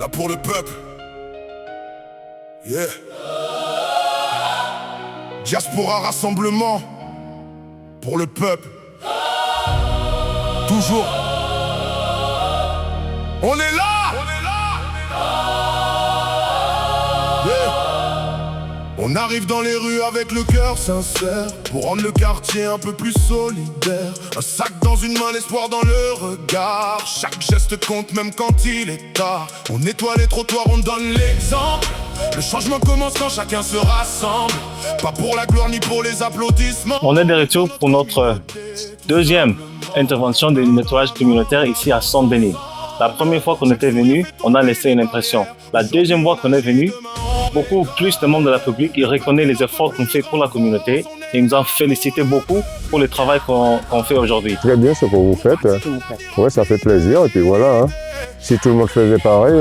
Là pour le peuple. Yeah. Diaspora rassemblement. Pour le peuple. Toujours. On est là. Yeah. On arrive dans les rues avec le cœur sincère pour rendre le quartier un peu plus solidaire. Un sac dans une main, l'espoir dans le regard. Chaque geste compte même quand il est tard. On nettoie les trottoirs, on donne l'exemple. Le changement commence quand chacun se rassemble. Pas pour la gloire ni pour les applaudissements. On est de retour pour notre deuxième intervention de nettoyage communautaire ici à Saint-Denis. La première fois qu'on était venu, on a laissé une impression. La deuxième fois qu'on est venu, beaucoup plus de membres de la public, ils reconnaissent les efforts qu'on fait pour la communauté et ils nous ont félicité beaucoup pour le travail qu'on fait aujourd'hui. Très bien ce que vous faites. Oui, ça fait plaisir. Et puis voilà, hein. Si tout le monde faisait pareil,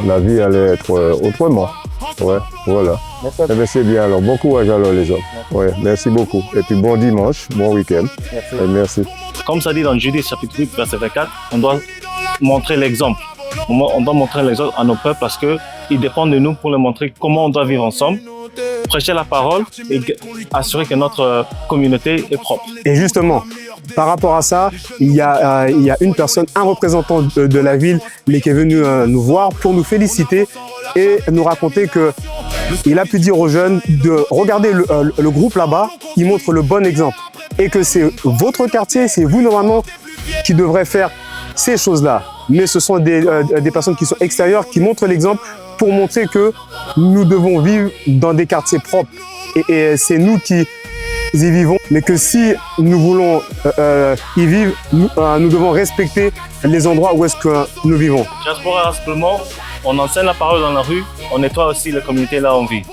la vie allait être autrement. Ouais, voilà. Eh bien, c'est bien alors. Bon courage alors les hommes. Ouais, merci beaucoup. Et puis bon dimanche, bon week-end. Merci. Et merci. Comme ça dit dans Judith chapitre 8, verset 24, on doit montrer l'exemple. On doit montrer l'exemple à nos peuples parce qu'ils dépendent de nous pour leur montrer comment on doit vivre ensemble, prêcher la parole et assurer que notre communauté est propre. Et justement, par rapport à ça, il y a une personne, un représentant de la ville, mais qui est venu nous voir pour nous féliciter et nous raconter qu'il a pu dire aux jeunes de regarder le groupe là-bas, il montre le bon exemple. Et que c'est votre quartier, c'est vous normalement qui devrez faire ces choses-là. Mais ce sont des personnes qui sont extérieures, qui montrent l'exemple pour montrer que nous devons vivre dans des quartiers propres. Et c'est nous qui y vivons, mais que si nous voulons y vivre, nous devons respecter les endroits où est-ce que nous vivons. Diaspora Rassemblement, on enseigne la parole dans la rue, on nettoie aussi la communauté là où on vit.